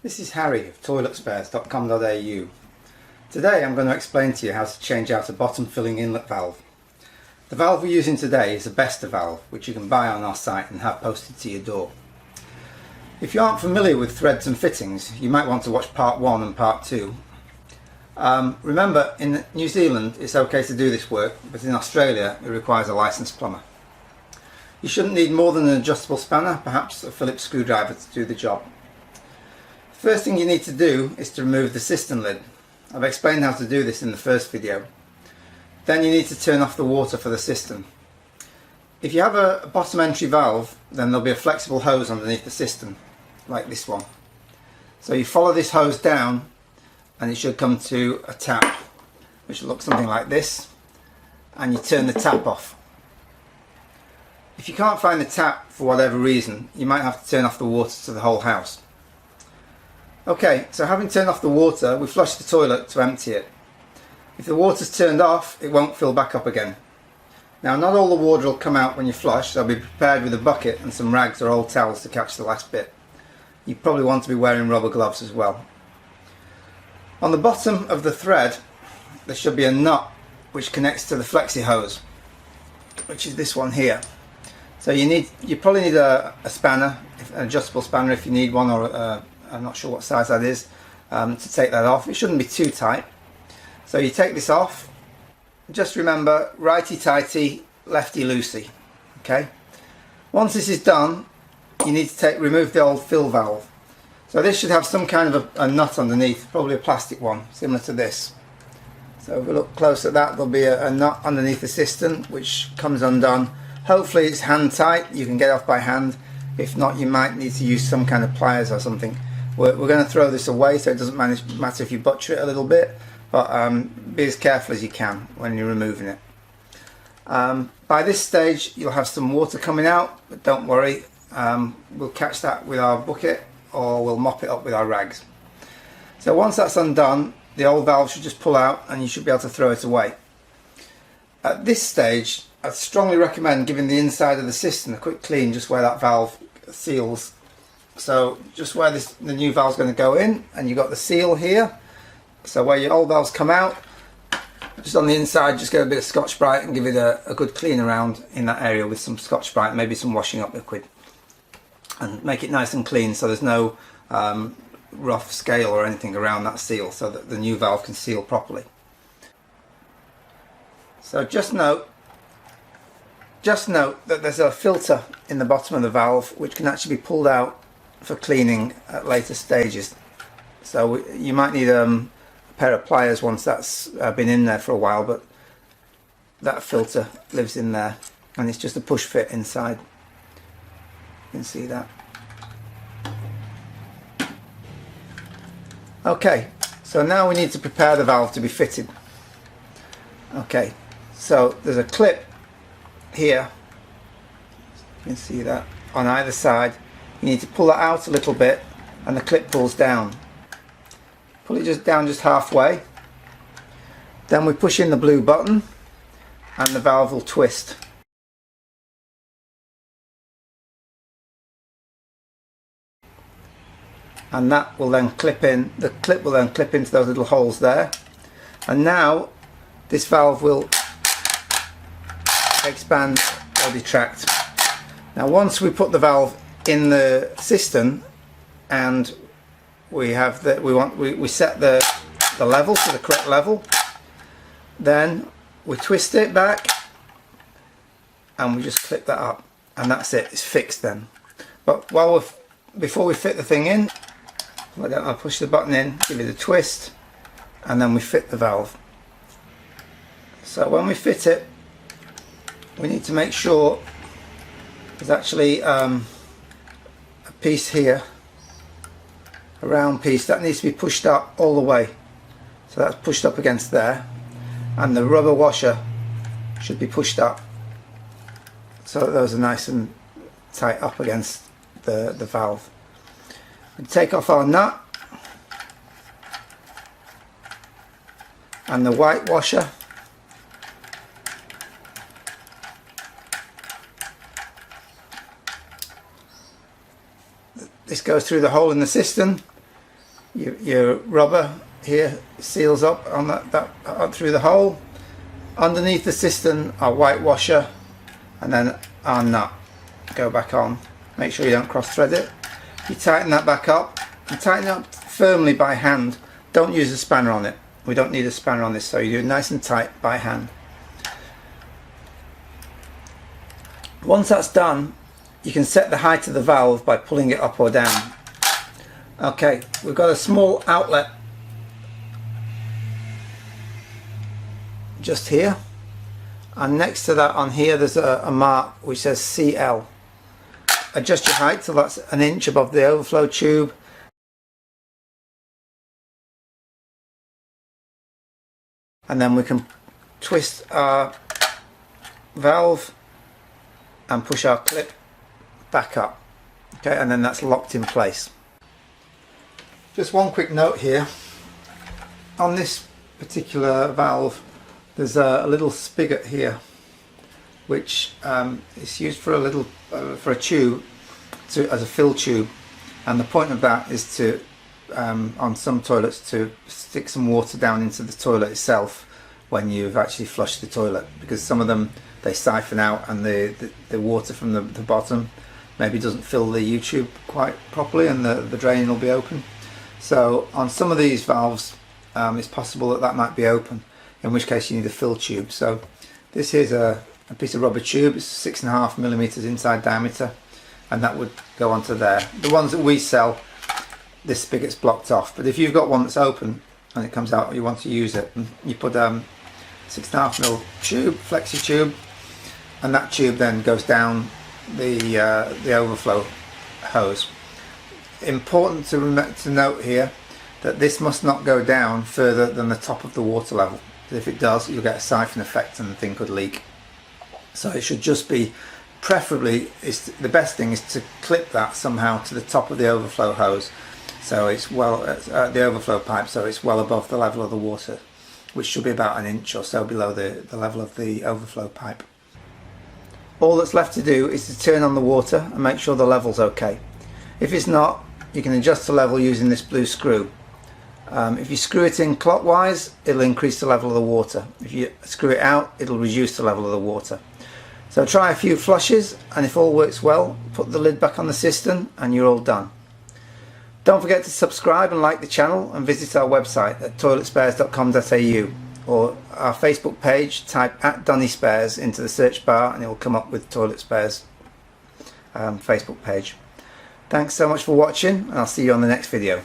This is Harry of toiletspares.com.au. Today I'm going to explain to you how to change out a bottom filling inlet valve. The valve we're using today is a Besta valve, which you can buy on our site and have posted to your door. If you aren't familiar with threads and fittings, you might want to watch part 1 and part 2. Remember, in New Zealand it's okay to do this work, but in Australia it requires a licensed plumber. You shouldn't need more than an adjustable spanner, perhaps a Phillips screwdriver to do the job. First thing you need to do is to remove the cistern lid. I've explained how to do this in the first video. Then you need to turn off the water for the cistern. If you have a bottom entry valve, then there'll be a flexible hose underneath the cistern, like this one. So you follow this hose down and it should come to a tap, which looks something like this, and you turn the tap off. If you can't find the tap for whatever reason, you might have to turn off the water to the whole house. Okay, so having turned off the water, we flush the toilet to empty it. If the water's turned off, it won't fill back up again. Now, not all the water will come out when you flush, so be prepared with a bucket and some rags or old towels to catch the last bit. You probably want to be wearing rubber gloves as well. On the bottom of the thread, there should be a nut which connects to the Flexi hose, which is this one here. So you probably need a spanner, an adjustable spanner if you need one, or I'm not sure what size that is, to take that off. It shouldn't be too tight. So you take this off. Just remember, righty-tighty, lefty-loosey. Okay. Once this is done, you need to remove the old fill valve. So this should have some kind of a nut underneath, probably a plastic one, similar to this. So if we look close at that, there'll be a nut underneath the cistern, which comes undone. Hopefully it's hand tight, you can get off by hand. If not, you might need to use some kind of pliers or something. We're going to throw this away, so it doesn't matter if you butcher it a little bit, but be as careful as you can when you're removing it. By this stage you'll have some water coming out, but don't worry, we'll catch that with our bucket or we'll mop it up with our rags. So once that's undone, the old valve should just pull out and you should be able to throw it away. At this stage, I'd strongly recommend giving the inside of the cistern a quick clean, just where that valve seals. So just where the new valve's going to go in, and you've got the seal here. So where your old valves come out, just on the inside, just get a bit of Scotch-Brite and give it a good clean around in that area with some Scotch-Brite, maybe some washing up liquid, and make it nice and clean so there's no rough scale or anything around that seal, so that the new valve can seal properly. So just note that there's a filter in the bottom of the valve which can actually be pulled out for cleaning at later stages. So you might need a pair of pliers once that's been in there for a while, but that filter lives in there and it's just a push fit inside. You can see that. Okay, so now we need to prepare the valve to be fitted. Okay, so there's a clip here, you can see that, on either side. You need to pull it out a little bit and the clip pulls down. Pull it just down just halfway. Then we push in the blue button and the valve will twist. And that will then clip in, the clip will then clip into those little holes there. And now this valve will expand or detract. Now once we put the valve in the cistern and we have we set the level to the correct level, then we twist it back and we just clip that up, and that's it, it's fixed then. But before we fit the thing in, I'll push the button in, give it a twist, and then we fit the valve. So when we fit it, we need to make sure there's actually a piece here, a round piece, that needs to be pushed up all the way. So that's pushed up against there, and the rubber washer should be pushed up so that those are nice and tight up against the valve. We take off our nut and the white washer. This goes through the hole in the cistern your rubber here seals up on that through the hole. Underneath the cistern, our white washer, and then our nut. Go back on. Make sure you don't cross thread it. You tighten that back up, and tighten it up firmly by hand. Don't use a spanner on it. We don't need a spanner on this, so you do it nice and tight by hand. Once that's done, you can set the height of the valve by pulling it up or down. Okay, we've got a small outlet just here, and next to that on here there's a mark which says CL. Adjust your height till that's an inch above the overflow tube. And then we can twist our valve and push our clip back up. Okay, and then that's locked in place. Just one quick note here. On this particular valve, there's a little spigot here, which is used for a tube, as a fill tube, and the point of that is to, on some toilets, to stick some water down into the toilet itself when you've actually flushed the toilet, because some of them they siphon out and the water from the bottom maybe doesn't fill the U-tube quite properly, and the drain will be open. So on some of these valves it's possible that might be open, in which case you need a fill tube. So this here's a piece of rubber tube. It's 6.5mm inside diameter, and that would go onto there. The ones that we sell, this spigot's blocked off, but if you've got one that's open and it comes out, you want to use it, you put 6.5mm tube, Flexi tube, and that tube then goes down the overflow hose. Important to note here that this must not go down further than the top of the water level. If it does, you'll get a siphon effect and the thing could leak. So it should just be, preferably, the best thing is to clip that somehow to the top of the overflow hose, so it's the overflow pipe, so it's well above the level of the water, which should be about an inch or so below the level of the overflow pipe. All that's left to do is to turn on the water and make sure the level's okay. If it's not, you can adjust the level using this blue screw. If you screw it in clockwise, it'll increase the level of the water. If you screw it out, it'll reduce the level of the water. So try a few flushes, and if all works well, put the lid back on the cistern and you're all done. Don't forget to subscribe and like the channel, and visit our website at toiletspares.com.au, or our Facebook page. Type @DonnySpares into the search bar and it will come up with Toilet Spares Facebook page. Thanks so much for watching, and I'll see you on the next video.